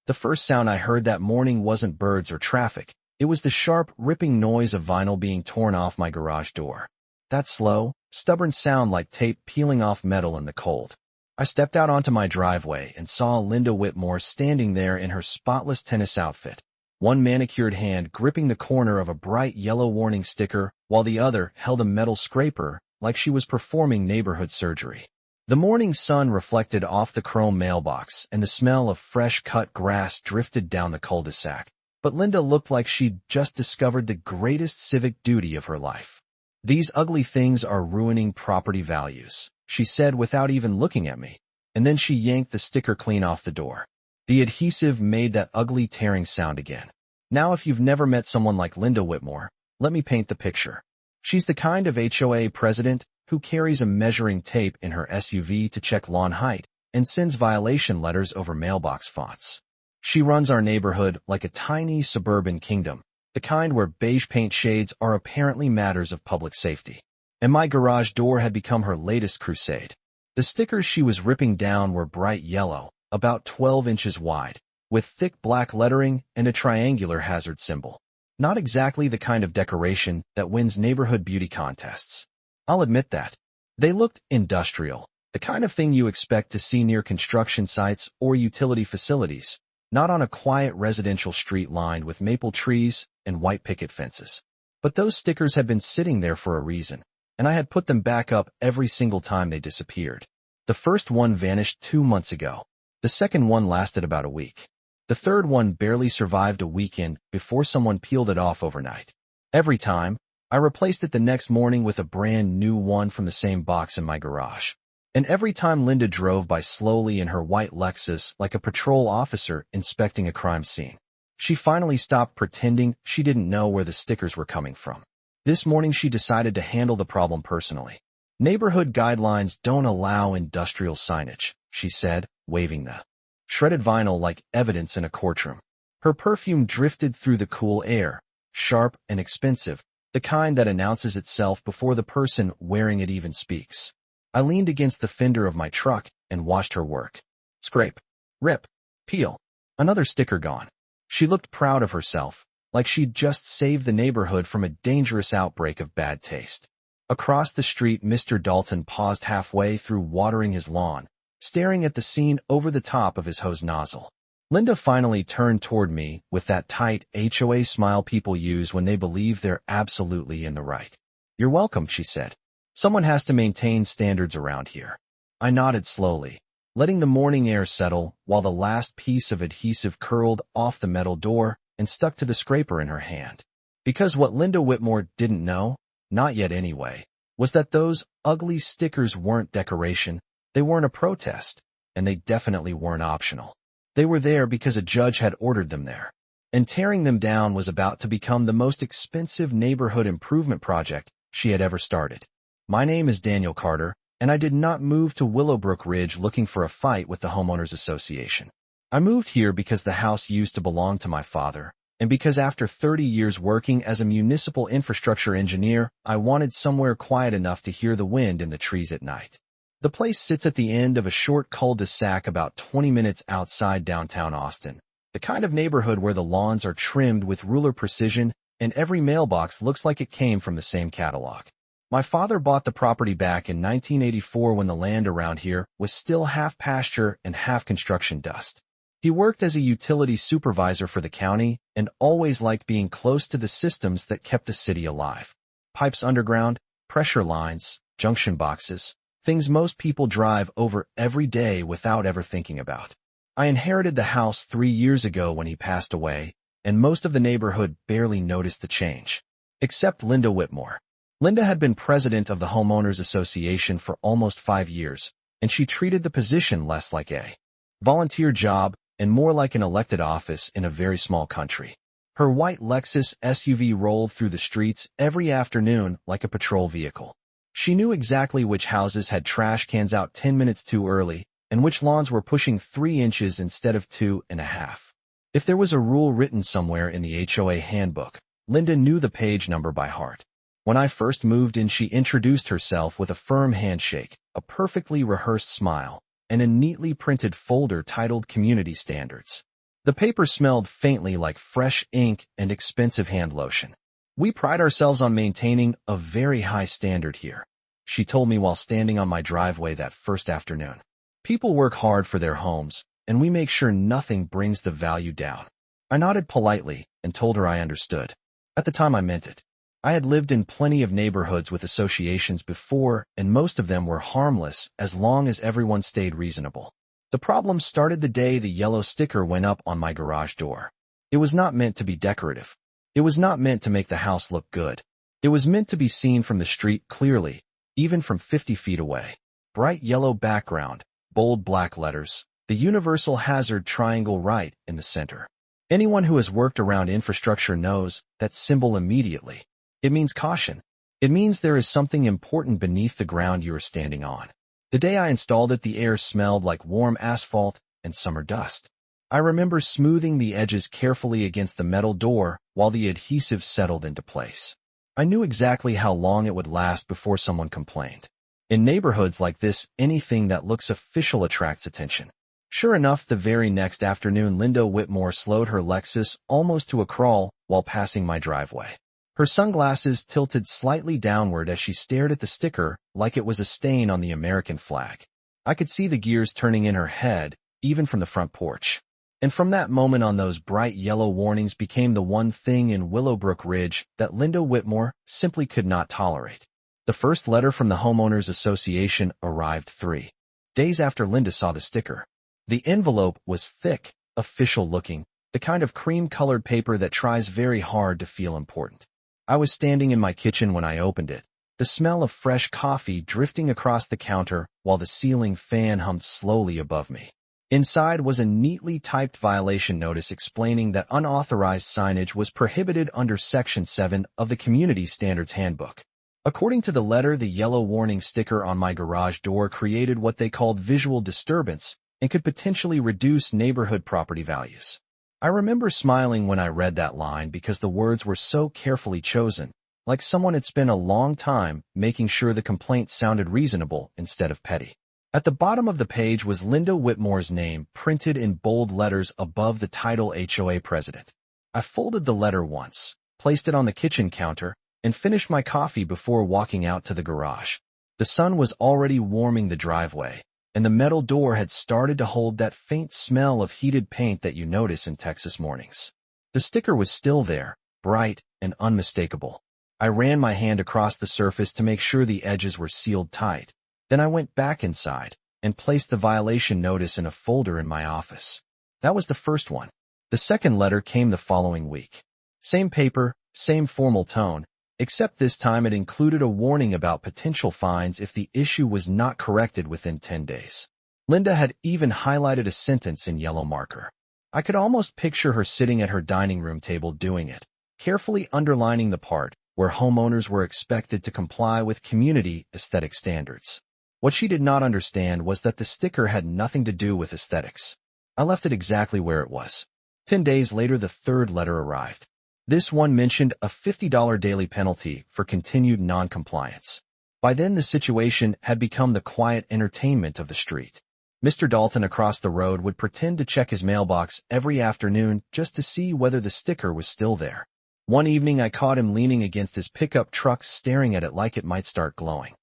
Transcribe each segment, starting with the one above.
The first sound I heard that morning wasn't birds or traffic. It was the sharp, ripping noise of vinyl being torn off my garage door. That slow, stubborn sound like tape peeling off metal in the cold. I stepped out onto my driveway and saw Linda Whitmore standing there in her spotless tennis outfit, one manicured hand gripping the corner of a bright yellow warning sticker while the other held a metal scraper like she was performing neighborhood surgery. The morning sun reflected off the chrome mailbox and the smell of fresh-cut grass drifted down the cul-de-sac, but Linda looked like she'd just discovered the greatest civic duty of her life. "These ugly things are ruining property values," she said without even looking at me, and then she yanked the sticker clean off the door. The adhesive made that ugly tearing sound again. Now if you've never met someone like Linda Whitmore, let me paint the picture. She's the kind of HOA president who carries a measuring tape in her SUV to check lawn height and sends violation letters over mailbox fonts. She runs our neighborhood like a tiny suburban kingdom, the kind where beige paint shades are apparently matters of public safety. And my garage door had become her latest crusade. The stickers she was ripping down were bright yellow, about 12 inches wide, with thick black lettering and a triangular hazard symbol. Not exactly the kind of decoration that wins neighborhood beauty contests. I'll admit that. They looked industrial, the kind of thing you expect to see near construction sites or utility facilities, not on a quiet residential street lined with maple trees and white picket fences. But those stickers had been sitting there for a reason, and I had put them back up every single time they disappeared. The first one vanished 2 months ago. The second one lasted about a week. The third one barely survived a weekend before someone peeled it off overnight. Every time, I replaced it the next morning with a brand new one from the same box in my garage. And every time Linda drove by slowly in her white Lexus like a patrol officer inspecting a crime scene, she finally stopped pretending she didn't know where the stickers were coming from. This morning she decided to handle the problem personally. "Neighborhood guidelines don't allow industrial signage," she said, waving the shredded vinyl like evidence in a courtroom. Her perfume drifted through the cool air, sharp and expensive, the kind that announces itself before the person wearing it even speaks. I leaned against the fender of my truck and watched her work. Scrape, rip, peel. Another sticker gone. She looked proud of herself, like she'd just saved the neighborhood from a dangerous outbreak of bad taste. Across the street, Mr. Dalton paused halfway through watering his lawn, staring at the scene over the top of his hose nozzle. Linda finally turned toward me with that tight HOA smile people use when they believe they're absolutely in the right. "You're welcome," she said. "Someone has to maintain standards around here." I nodded slowly, letting the morning air settle while the last piece of adhesive curled off the metal door and stuck to the scraper in her hand. Because what Linda Whitmore didn't know, not yet anyway, was that those ugly stickers weren't decoration, they weren't a protest, and they definitely weren't optional. They were there because a judge had ordered them there. And tearing them down was about to become the most expensive neighborhood improvement project she had ever started. My name is Daniel Carter, and I did not move to Willowbrook Ridge looking for a fight with the Homeowners Association. I moved here because the house used to belong to my father, and because after 30 years working as a municipal infrastructure engineer, I wanted somewhere quiet enough to hear the wind in the trees at night. The place sits at the end of a short cul-de-sac about 20 minutes outside downtown Austin, the kind of neighborhood where the lawns are trimmed with ruler precision and every mailbox looks like it came from the same catalog. My father bought the property back in 1984 when the land around here was still half pasture and half construction dust. He worked as a utility supervisor for the county and always liked being close to the systems that kept the city alive. Pipes underground, pressure lines, junction boxes, things most people drive over every day without ever thinking about. I inherited the house 3 years ago when he passed away, and most of the neighborhood barely noticed the change. Except Linda Whitmore. Linda had been president of the Homeowners Association for almost 5 years, and she treated the position less like a volunteer job and more like an elected office in a very small country. Her white Lexus SUV rolled through the streets every afternoon like a patrol vehicle. She knew exactly which houses had trash cans out 10 minutes too early and which lawns were pushing 3 inches instead of 2.5. If there was a rule written somewhere in the HOA handbook, Linda knew the page number by heart. When I first moved in, she introduced herself with a firm handshake, a perfectly rehearsed smile, and a neatly printed folder titled Community Standards. The paper smelled faintly like fresh ink and expensive hand lotion. We pride ourselves on maintaining a very high standard here, she told me while standing on my driveway that first afternoon. People work hard for their homes, and we make sure nothing brings the value down. I nodded politely and told her I understood. At the time I meant it. I had lived in plenty of neighborhoods with associations before, and most of them were harmless as long as everyone stayed reasonable. The problem started the day the yellow sticker went up on my garage door. It was not meant to be decorative. It was not meant to make the house look good. It was meant to be seen from the street clearly, even from 50 feet away. Bright yellow background, bold black letters, the universal hazard triangle right in the center. Anyone who has worked around infrastructure knows that symbol immediately. It means caution. It means there is something important beneath the ground you are standing on. The day I installed it, the air smelled like warm asphalt and summer dust. I remember smoothing the edges carefully against the metal door while the adhesive settled into place. I knew exactly how long it would last before someone complained. In neighborhoods like this, anything that looks official attracts attention. Sure enough, the very next afternoon, Linda Whitmore slowed her Lexus almost to a crawl while passing my driveway. Her sunglasses tilted slightly downward as she stared at the sticker like it was a stain on the American flag. I could see the gears turning in her head, even from the front porch. And from that moment on, those bright yellow warnings became the one thing in Willowbrook Ridge that Linda Whitmore simply could not tolerate. The first letter from the Homeowners Association arrived 3 days after Linda saw the sticker. The envelope was thick, official-looking, the kind of cream-colored paper that tries very hard to feel important. I was standing in my kitchen when I opened it, the smell of fresh coffee drifting across the counter while the ceiling fan hummed slowly above me. Inside was a neatly typed violation notice explaining that unauthorized signage was prohibited under Section 7 of the Community Standards Handbook. According to the letter, the yellow warning sticker on my garage door created what they called visual disturbance and could potentially reduce neighborhood property values. I remember smiling when I read that line because the words were so carefully chosen, like someone had spent a long time making sure the complaint sounded reasonable instead of petty. At the bottom of the page was Linda Whitmore's name printed in bold letters above the title HOA president. I folded the letter once, placed it on the kitchen counter, and finished my coffee before walking out to the garage. The sun was already warming the driveway, and the metal door had started to hold that faint smell of heated paint that you notice in Texas mornings. The sticker was still there, bright and unmistakable. I ran my hand across the surface to make sure the edges were sealed tight. Then I went back inside and placed the violation notice in a folder in my office. That was the first one. The second letter came the following week. Same paper, same formal tone, except this time it included a warning about potential fines if the issue was not corrected within 10 days. Linda had even highlighted a sentence in yellow marker. I could almost picture her sitting at her dining room table doing it, carefully underlining the part where homeowners were expected to comply with community aesthetic standards. What she did not understand was that the sticker had nothing to do with aesthetics. I left it exactly where it was. 10 days later, the third letter arrived. This one mentioned a $50 daily penalty for continued non-compliance. By then, the situation had become the quiet entertainment of the street. Mr. Dalton across the road would pretend to check his mailbox every afternoon just to see whether the sticker was still there. One evening, I caught him leaning against his pickup truck staring at it like it might start glowing.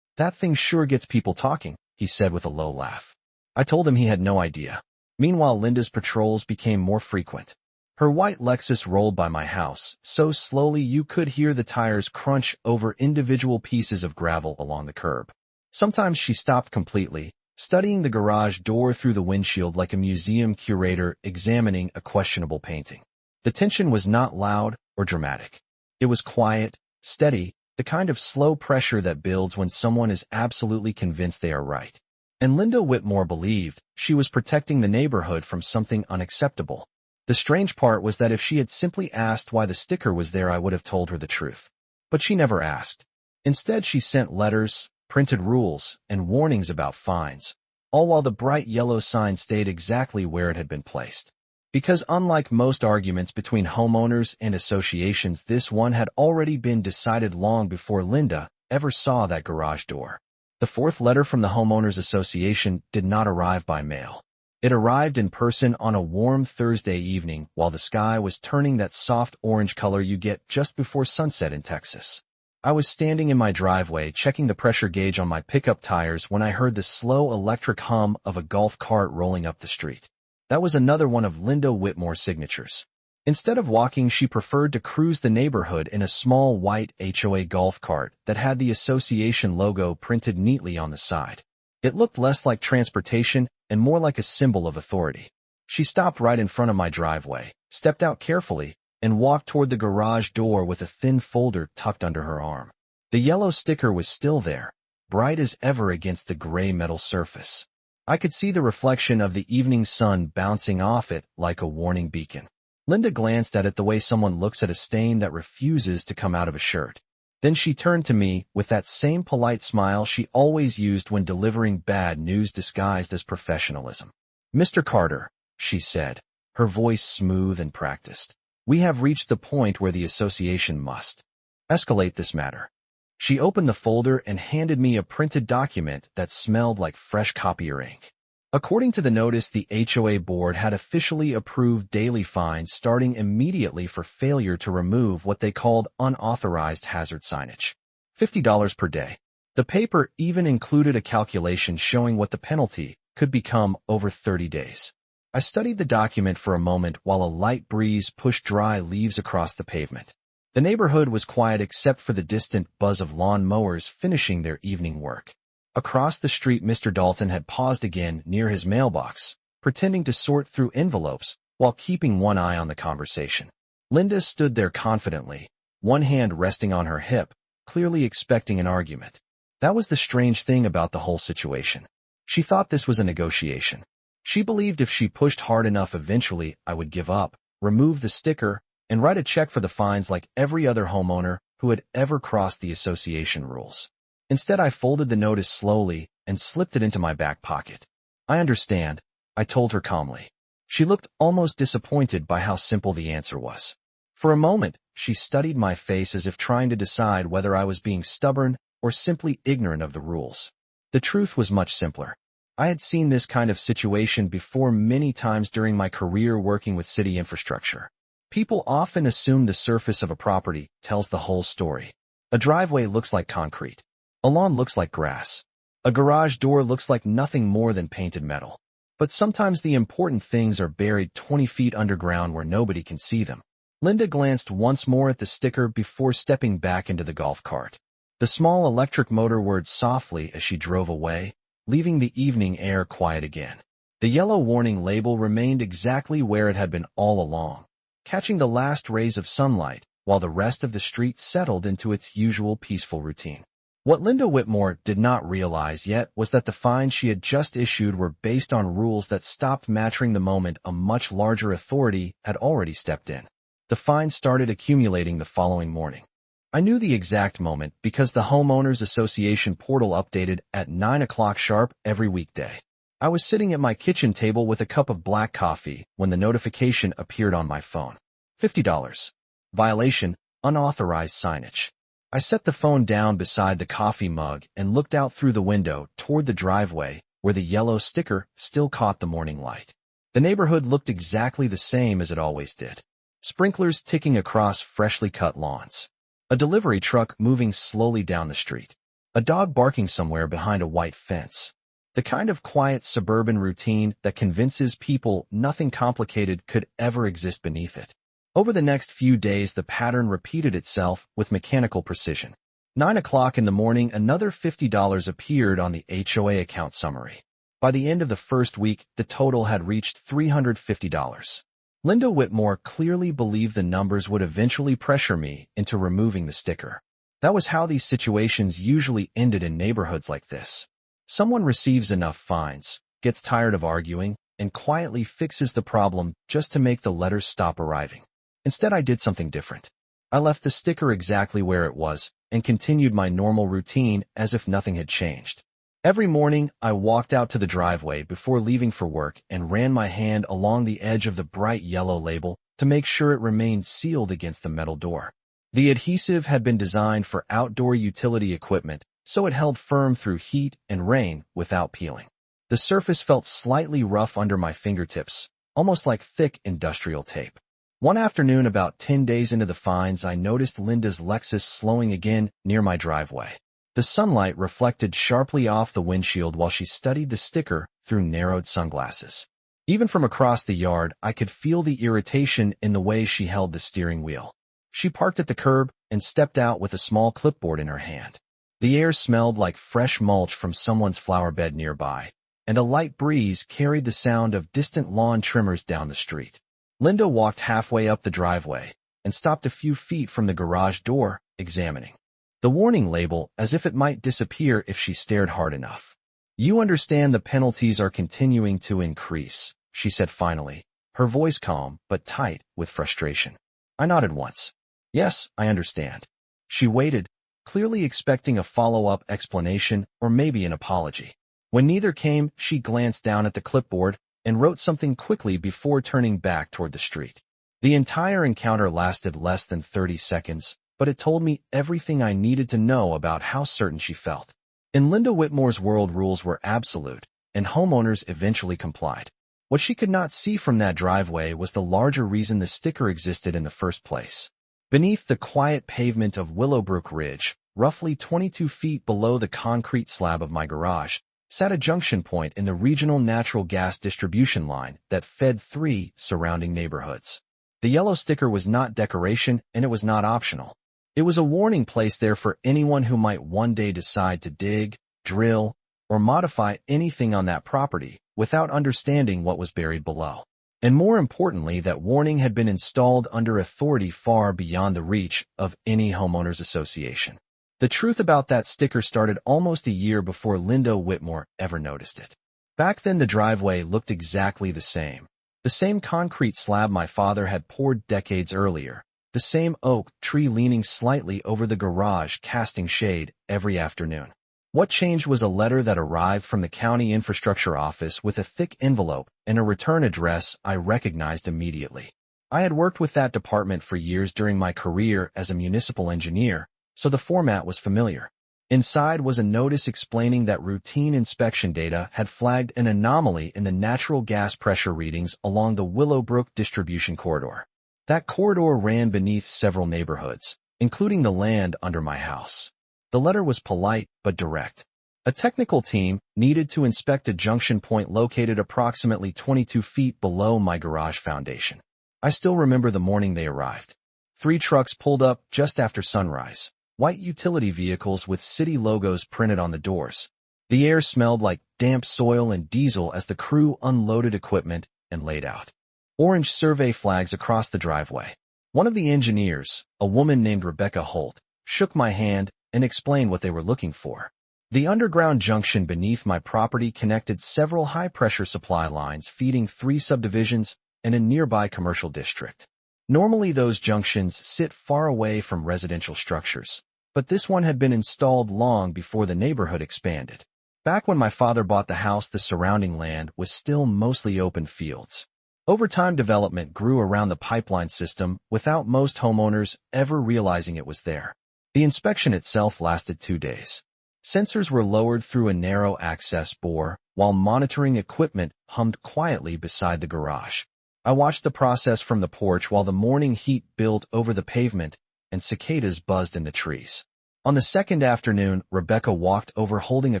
"That thing sure gets people talking," he said with a low laugh. I told him he had no idea. Meanwhile, Linda's patrols became more frequent. Her white Lexus rolled by my house, so slowly you could hear the tires crunch over individual pieces of gravel along the curb. Sometimes she stopped completely, studying the garage door through the windshield like a museum curator examining a questionable painting. The tension was not loud or dramatic. It was quiet, steady, the kind of slow pressure that builds when someone is absolutely convinced they are right. And Linda Whitmore believed she was protecting the neighborhood from something unacceptable. The strange part was that if she had simply asked why the sticker was there, I would have told her the truth. But she never asked. Instead, she sent letters, printed rules, and warnings about fines, all while the bright yellow sign stayed exactly where it had been placed. Because unlike most arguments between homeowners and associations, this one had already been decided long before Linda ever saw that garage door. The fourth letter from the Homeowners Association did not arrive by mail. It arrived in person on a warm Thursday evening while the sky was turning that soft orange color you get just before sunset in Texas. I was standing in my driveway checking the pressure gauge on my pickup tires when I heard the slow electric hum of a golf cart rolling up the street. That was another one of Linda Whitmore's signatures. Instead of walking, she preferred to cruise the neighborhood in a small white HOA golf cart that had the association logo printed neatly on the side. It looked less like transportation and more like a symbol of authority. She stopped right in front of my driveway, stepped out carefully, and walked toward the garage door with a thin folder tucked under her arm. The yellow sticker was still there, bright as ever against the gray metal surface. I could see the reflection of the evening sun bouncing off it like a warning beacon. Linda glanced at it the way someone looks at a stain that refuses to come out of a shirt. Then she turned to me with that same polite smile she always used when delivering bad news disguised as professionalism. "Mr. Carter," she said, her voice smooth and practiced, "we have reached the point where the association must escalate this matter." She opened the folder and handed me a printed document that smelled like fresh copier ink. According to the notice, the HOA board had officially approved daily fines starting immediately for failure to remove what they called unauthorized hazard signage. $50 per day. The paper even included a calculation showing what the penalty could become over 30 days. I studied the document for a moment while a light breeze pushed dry leaves across the pavement. The neighborhood was quiet except for the distant buzz of lawn mowers finishing their evening work. Across the street, Mr. Dalton had paused again near his mailbox, pretending to sort through envelopes while keeping one eye on the conversation. Linda stood there confidently, one hand resting on her hip, clearly expecting an argument. That was the strange thing about the whole situation. She thought this was a negotiation. She believed if she pushed hard enough, eventually I would give up, remove the sticker, and write a check for the fines like every other homeowner who had ever crossed the association rules. Instead, I folded the notice slowly and slipped it into my back pocket. "I understand," I told her calmly. She looked almost disappointed by how simple the answer was. For a moment, she studied my face as if trying to decide whether I was being stubborn or simply ignorant of the rules. The truth was much simpler. I had seen this kind of situation before many times during my career working with city infrastructure. People often assume the surface of a property tells the whole story. A driveway looks like concrete. A lawn looks like grass. A garage door looks like nothing more than painted metal. But sometimes the important things are buried 20 feet underground where nobody can see them. Linda glanced once more at the sticker before stepping back into the golf cart. The small electric motor whirred softly as she drove away, leaving the evening air quiet again. The yellow warning label remained exactly where it had been all along, catching the last rays of sunlight while the rest of the street settled into its usual peaceful routine. What Linda Whitmore did not realize yet was that the fines she had just issued were based on rules that stopped matching the moment a much larger authority had already stepped in. The fines started accumulating the following morning. I knew the exact moment because the Homeowners Association portal updated at 9 o'clock sharp every weekday. I was sitting at my kitchen table with a cup of black coffee when the notification appeared on my phone. $50. Violation, unauthorized signage. I set the phone down beside the coffee mug and looked out through the window toward the driveway where the yellow sticker still caught the morning light. The neighborhood looked exactly the same as it always did. Sprinklers ticking across freshly cut lawns. A delivery truck moving slowly down the street. A dog barking somewhere behind a white fence. The kind of quiet suburban routine that convinces people nothing complicated could ever exist beneath it. Over the next few days, the pattern repeated itself with mechanical precision. 9 o'clock in the morning, another $50 appeared on the HOA account summary. By the end of the first week, the total had reached $350. Linda Whitmore clearly believed the numbers would eventually pressure me into removing the sticker. That was how these situations usually ended in neighborhoods like this. Someone receives enough fines, gets tired of arguing, and quietly fixes the problem just to make the letters stop arriving. Instead, I did something different. I left the sticker exactly where it was and continued my normal routine as if nothing had changed. Every morning, I walked out to the driveway before leaving for work and ran my hand along the edge of the bright yellow label to make sure it remained sealed against the metal door. The adhesive had been designed for outdoor utility equipment, so it held firm through heat and rain without peeling. The surface felt slightly rough under my fingertips, almost like thick industrial tape. One afternoon, about 10 days into the fines, I noticed Linda's Lexus slowing again near my driveway. The sunlight reflected sharply off the windshield while she studied the sticker through narrowed sunglasses. Even from across the yard, I could feel the irritation in the way she held the steering wheel. She parked at the curb and stepped out with a small clipboard in her hand. The air smelled like fresh mulch from someone's flower bed nearby, and a light breeze carried the sound of distant lawn trimmers down the street. Linda walked halfway up the driveway and stopped a few feet from the garage door, examining the warning label as if it might disappear if she stared hard enough. "You understand the penalties are continuing to increase," she said finally, her voice calm but tight with frustration. I nodded once. "Yes, I understand." She waited, clearly expecting a follow-up explanation or maybe an apology. When neither came, she glanced down at the clipboard and wrote something quickly before turning back toward the street. The entire encounter lasted less than 30 seconds, but it told me everything I needed to know about how certain she felt. In Linda Whitmore's world, rules were absolute, and homeowners eventually complied. What she could not see from that driveway was the larger reason the sticker existed in the first place. Beneath the quiet pavement of Willowbrook Ridge, roughly 22 feet below the concrete slab of my garage, sat a junction point in the regional natural gas distribution line that fed 3 surrounding neighborhoods. The yellow sticker was not decoration, and it was not optional. It was a warning placed there for anyone who might one day decide to dig, drill, or modify anything on that property without understanding what was buried below. And more importantly, that warning had been installed under authority far beyond the reach of any homeowners association. The truth about that sticker started almost a year before Linda Whitmore ever noticed it. Back then, the driveway looked exactly the same. The same concrete slab my father had poured decades earlier. The same oak tree leaning slightly over the garage, casting shade every afternoon. What changed was a letter that arrived from the county infrastructure office with a thick envelope and a return address I recognized immediately. I had worked with that department for years during my career as a municipal engineer, so the format was familiar. Inside was a notice explaining that routine inspection data had flagged an anomaly in the natural gas pressure readings along the Willowbrook distribution corridor. That corridor ran beneath several neighborhoods, including the land under my house. The letter was polite but direct. A technical team needed to inspect a junction point located approximately 22 feet below my garage foundation. I still remember the morning they arrived. 3 trucks pulled up just after sunrise, white utility vehicles with city logos printed on the doors. The air smelled like damp soil and diesel as the crew unloaded equipment and laid out orange survey flags across the driveway. One of the engineers, a woman named Rebecca Holt, shook my hand and explained what they were looking for. The underground junction beneath my property connected several high-pressure supply lines feeding 3 subdivisions and a nearby commercial district. Normally, those junctions sit far away from residential structures, but this one had been installed long before the neighborhood expanded. Back when my father bought the house, the surrounding land was still mostly open fields. Over time, development grew around the pipeline system without most homeowners ever realizing it was there. The inspection itself lasted 2 days. Sensors were lowered through a narrow access bore, while monitoring equipment hummed quietly beside the garage. I watched the process from the porch while the morning heat built over the pavement and cicadas buzzed in the trees. On the second afternoon, Rebecca walked over holding a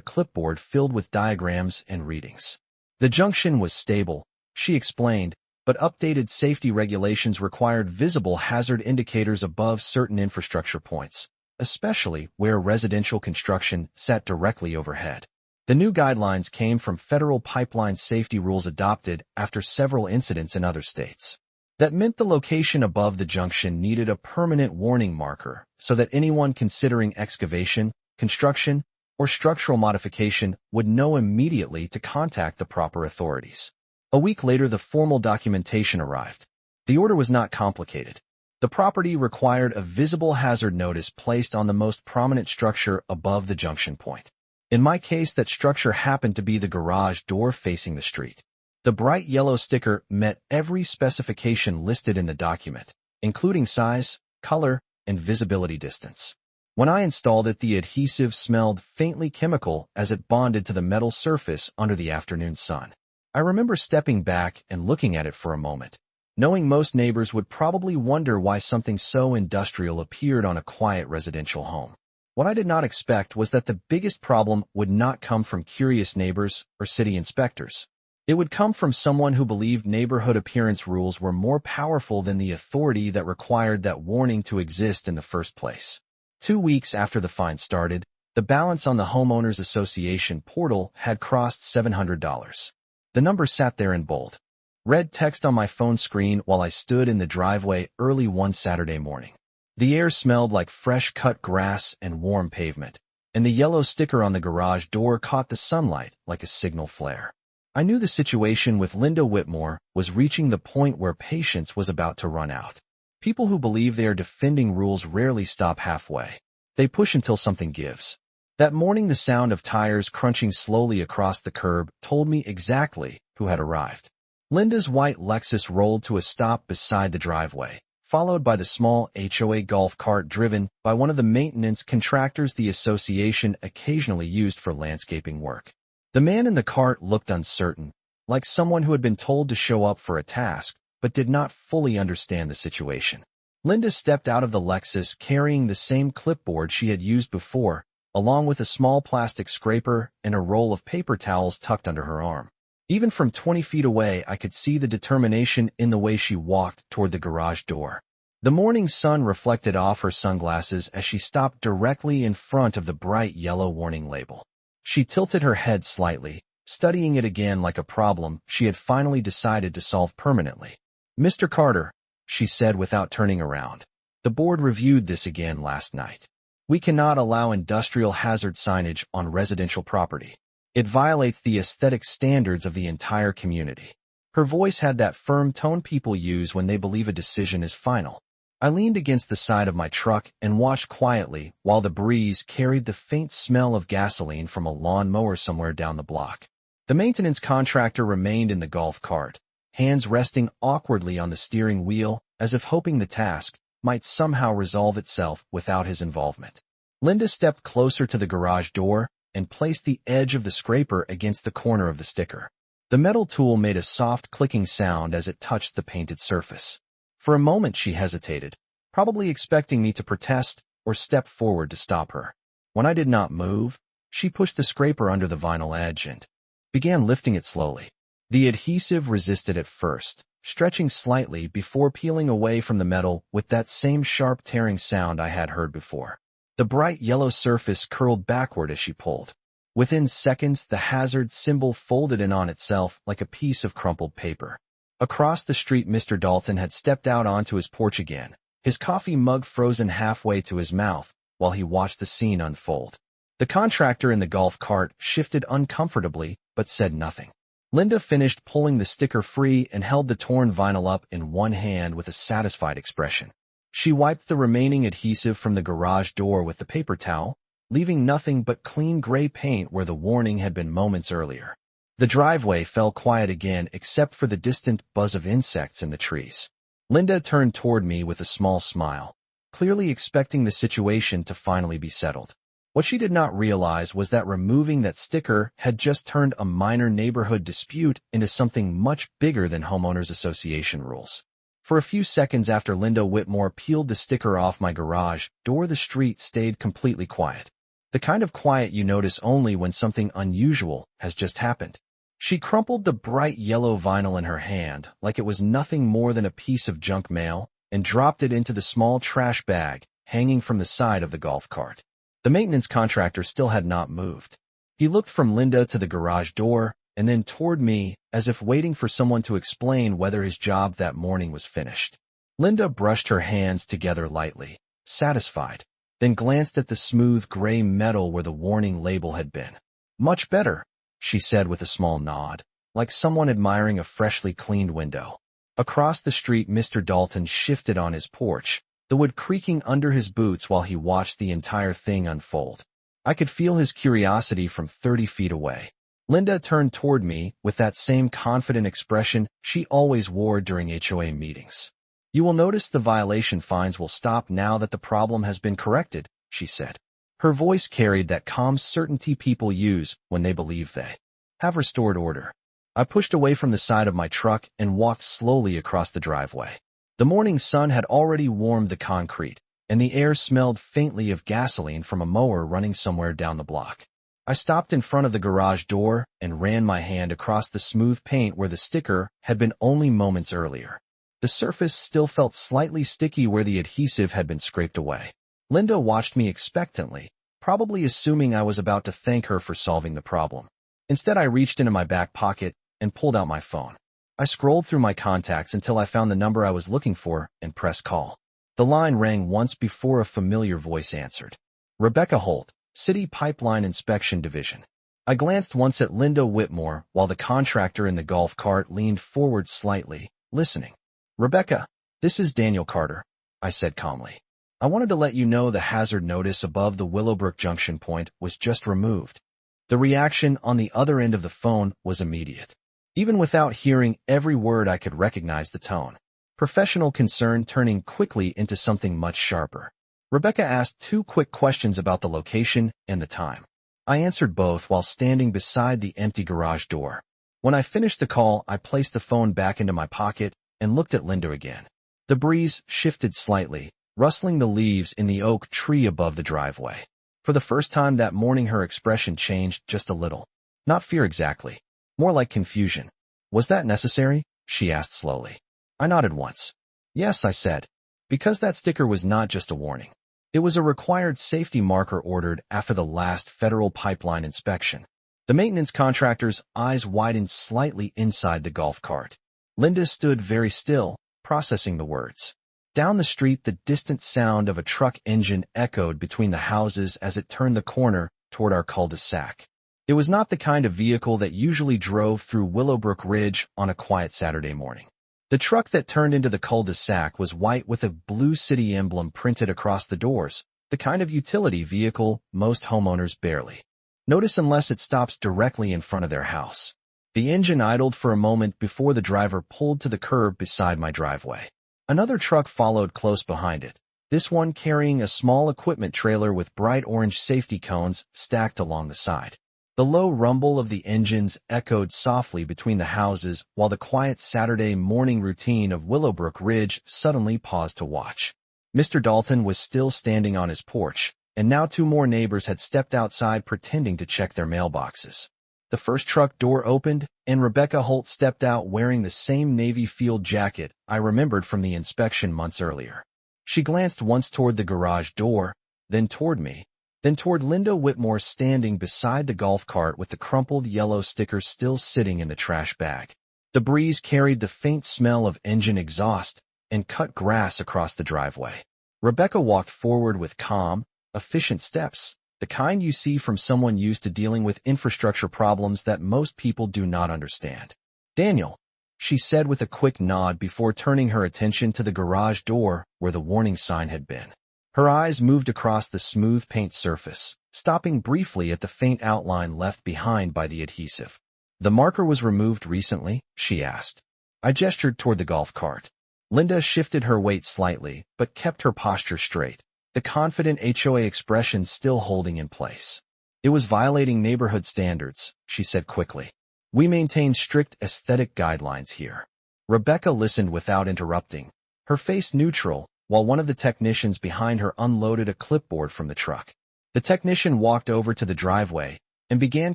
clipboard filled with diagrams and readings. The junction was stable, she explained, but updated safety regulations required visible hazard indicators above certain infrastructure points, especially where residential construction sat directly overhead. The new guidelines came from federal pipeline safety rules adopted after several incidents in other states. That meant the location above the junction needed a permanent warning marker so that anyone considering excavation, construction, or structural modification would know immediately to contact the proper authorities. A week later, the formal documentation arrived. The order was not complicated. The property required a visible hazard notice placed on the most prominent structure above the junction point. In my case, that structure happened to be the garage door facing the street. The bright yellow sticker met every specification listed in the document, including size, color, and visibility distance. When I installed it, the adhesive smelled faintly chemical as it bonded to the metal surface under the afternoon sun. I remember stepping back and looking at it for a moment, knowing most neighbors would probably wonder why something so industrial appeared on a quiet residential home. What I did not expect was that the biggest problem would not come from curious neighbors or city inspectors. It would come from someone who believed neighborhood appearance rules were more powerful than the authority that required that warning to exist in the first place. 2 weeks after the fine started, the balance on the Homeowners Association portal had crossed $700. The number sat there in bold red text on my phone screen while I stood in the driveway early one Saturday morning. The air smelled like fresh-cut grass and warm pavement, and the yellow sticker on the garage door caught the sunlight like a signal flare. I knew the situation with Linda Whitmore was reaching the point where patience was about to run out. People who believe they are defending rules rarely stop halfway. They push until something gives. That morning, the sound of tires crunching slowly across the curb told me exactly who had arrived. Linda's white Lexus rolled to a stop beside the driveway, followed by the small HOA golf cart driven by one of the maintenance contractors the association occasionally used for landscaping work. The man in the cart looked uncertain, like someone who had been told to show up for a task, but did not fully understand the situation. Linda stepped out of the Lexus carrying the same clipboard she had used before, along with a small plastic scraper and a roll of paper towels tucked under her arm. Even from 20 feet away, I could see the determination in the way she walked toward the garage door. The morning sun reflected off her sunglasses as she stopped directly in front of the bright yellow warning label. She tilted her head slightly, studying it again like a problem she had finally decided to solve permanently. "Mr. Carter," she said without turning around, "the board reviewed this again last night. We cannot allow industrial hazard signage on residential property. It violates the aesthetic standards of the entire community." Her voice had that firm tone people use when they believe a decision is final. I leaned against the side of my truck and watched quietly while the breeze carried the faint smell of gasoline from a lawn mower somewhere down the block. The maintenance contractor remained in the golf cart, hands resting awkwardly on the steering wheel as if hoping the task might somehow resolve itself without his involvement. Linda stepped closer to the garage door and placed the edge of the scraper against the corner of the sticker. The metal tool made a soft clicking sound as it touched the painted surface. For a moment she hesitated, probably expecting me to protest or step forward to stop her. When I did not move, she pushed the scraper under the vinyl edge and began lifting it slowly. The adhesive resisted at first, stretching slightly before peeling away from the metal with that same sharp tearing sound I had heard before. The bright yellow surface curled backward as she pulled. Within seconds, the hazard symbol folded in on itself like a piece of crumpled paper. Across the street, Mr. Dalton had stepped out onto his porch again, his coffee mug frozen halfway to his mouth while he watched the scene unfold. The contractor in the golf cart shifted uncomfortably but said nothing. Linda finished pulling the sticker free and held the torn vinyl up in one hand with a satisfied expression. She wiped the remaining adhesive from the garage door with the paper towel, leaving nothing but clean gray paint where the warning had been moments earlier. The driveway fell quiet again except for the distant buzz of insects in the trees. Linda turned toward me with a small smile, clearly expecting the situation to finally be settled. What she did not realize was that removing that sticker had just turned a minor neighborhood dispute into something much bigger than homeowners association rules. For a few seconds after Linda Whitmore peeled the sticker off my garage door, the street stayed completely quiet. The kind of quiet you notice only when something unusual has just happened. She crumpled the bright yellow vinyl in her hand like it was nothing more than a piece of junk mail and dropped it into the small trash bag hanging from the side of the golf cart. The maintenance contractor still had not moved. He looked from Linda to the garage door and then toward me as if waiting for someone to explain whether his job that morning was finished. Linda brushed her hands together lightly, satisfied, then glanced at the smooth gray metal where the warning label had been. "Much better," she said with a small nod, like someone admiring a freshly cleaned window. Across the street, Mr. Dalton shifted on his porch, the wood creaking under his boots while he watched the entire thing unfold. I could feel his curiosity from 30 feet away. Linda turned toward me with that same confident expression she always wore during HOA meetings. "You will notice the violation fines will stop now that the problem has been corrected," she said. Her voice carried that calm certainty people use when they believe they have restored order. I pushed away from the side of my truck and walked slowly across the driveway. The morning sun had already warmed the concrete, and the air smelled faintly of gasoline from a mower running somewhere down the block. I stopped in front of the garage door and ran my hand across the smooth paint where the sticker had been only moments earlier. The surface still felt slightly sticky where the adhesive had been scraped away. Linda watched me expectantly, probably assuming I was about to thank her for solving the problem. Instead, I reached into my back pocket and pulled out my phone. I scrolled through my contacts until I found the number I was looking for and pressed call. The line rang once before a familiar voice answered. Rebecca Holt, City Pipeline Inspection Division. I glanced once at Linda Whitmore while the contractor in the golf cart leaned forward slightly, listening. Rebecca, this is Daniel Carter, I said calmly. I wanted to let you know the hazard notice above the Willowbrook Junction point was just removed. The reaction on the other end of the phone was immediate. Even without hearing every word, I could recognize the tone. Professional concern turning quickly into something much sharper. Rebecca asked 2 quick questions about the location and the time. I answered both while standing beside the empty garage door. When I finished the call, I placed the phone back into my pocket and looked at Linda again. The breeze shifted slightly, rustling the leaves in the oak tree above the driveway. For the first time that morning, her expression changed just a little. Not fear exactly. More like confusion. Was that necessary? She asked slowly. I nodded once. Yes, I said. Because that sticker was not just a warning. It was a required safety marker ordered after the last federal pipeline inspection. The maintenance contractor's eyes widened slightly inside the golf cart. Linda stood very still, processing the words. Down the street, the distant sound of a truck engine echoed between the houses as it turned the corner toward our cul-de-sac. It was not the kind of vehicle that usually drove through Willowbrook Ridge on a quiet Saturday morning. The truck that turned into the cul-de-sac was white with a blue city emblem printed across the doors, the kind of utility vehicle most homeowners barely notice unless it stops directly in front of their house. The engine idled for a moment before the driver pulled to the curb beside my driveway. Another truck followed close behind it, this one carrying a small equipment trailer with bright orange safety cones stacked along the side. The low rumble of the engines echoed softly between the houses while the quiet Saturday morning routine of Willowbrook Ridge suddenly paused to watch. Mr. Dalton was still standing on his porch, and now 2 more neighbors had stepped outside pretending to check their mailboxes. The first truck door opened, and Rebecca Holt stepped out wearing the same navy field jacket I remembered from the inspection months earlier. She glanced once toward the garage door, then toward me, then toward Linda Whitmore standing beside the golf cart with the crumpled yellow sticker still sitting in the trash bag. The breeze carried the faint smell of engine exhaust and cut grass across the driveway. Rebecca walked forward with calm, efficient steps, the kind you see from someone used to dealing with infrastructure problems that most people do not understand. Daniel, she said with a quick nod before turning her attention to the garage door where the warning sign had been. Her eyes moved across the smooth paint surface, stopping briefly at the faint outline left behind by the adhesive. The marker was removed recently, she asked. I gestured toward the golf cart. Linda shifted her weight slightly, but kept her posture straight, the confident HOA expression still holding in place. It was violating neighborhood standards, she said quickly. We maintain strict aesthetic guidelines here. Rebecca listened without interrupting, her face neutral, while one of the technicians behind her unloaded a clipboard from the truck. The technician walked over to the driveway and began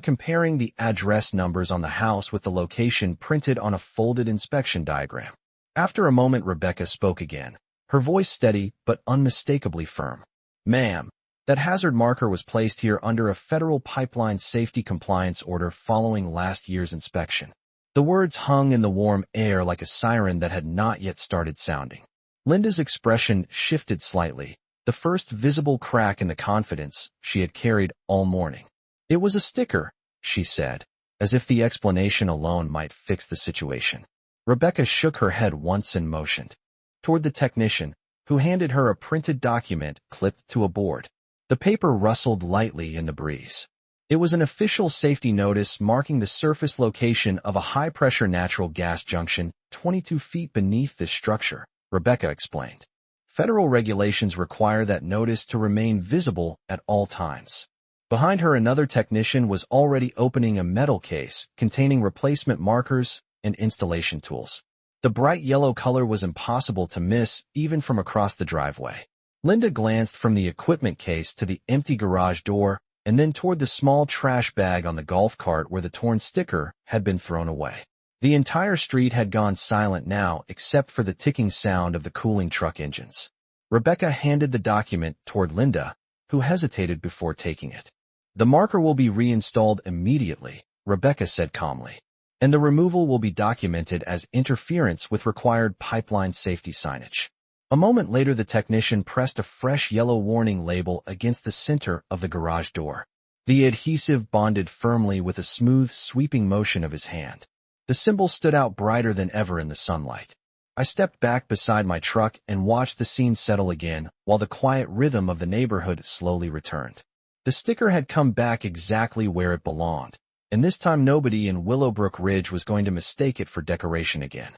comparing the address numbers on the house with the location printed on a folded inspection diagram. After a moment, Rebecca spoke again, her voice steady but unmistakably firm. Ma'am, that hazard marker was placed here under a federal pipeline safety compliance order following last year's inspection. The words hung in the warm air like a siren that had not yet started sounding. Linda's expression shifted slightly, the first visible crack in the confidence she had carried all morning. It was a sticker, she said, as if the explanation alone might fix the situation. Rebecca shook her head once and motioned toward the technician, who handed her a printed document clipped to a board. The paper rustled lightly in the breeze. It was an official safety notice marking the surface location of a high-pressure natural gas junction 22 feet beneath this structure, Rebecca explained. Federal regulations require that notice to remain visible at all times. Behind her, another technician was already opening a metal case containing replacement markers and installation tools. The bright yellow color was impossible to miss even from across the driveway. Linda glanced from the equipment case to the empty garage door and then toward the small trash bag on the golf cart where the torn sticker had been thrown away. The entire street had gone silent now except for the ticking sound of the cooling truck engines. Rebecca handed the document toward Linda, who hesitated before taking it. "The marker will be reinstalled immediately," Rebecca said calmly, "and the removal will be documented as interference with required pipeline safety signage." A moment later, the technician pressed a fresh yellow warning label against the center of the garage door. The adhesive bonded firmly with a smooth, sweeping motion of his hand. The symbol stood out brighter than ever in the sunlight. I stepped back beside my truck and watched the scene settle again while the quiet rhythm of the neighborhood slowly returned. The sticker had come back exactly where it belonged, and this time nobody in Willowbrook Ridge was going to mistake it for decoration again.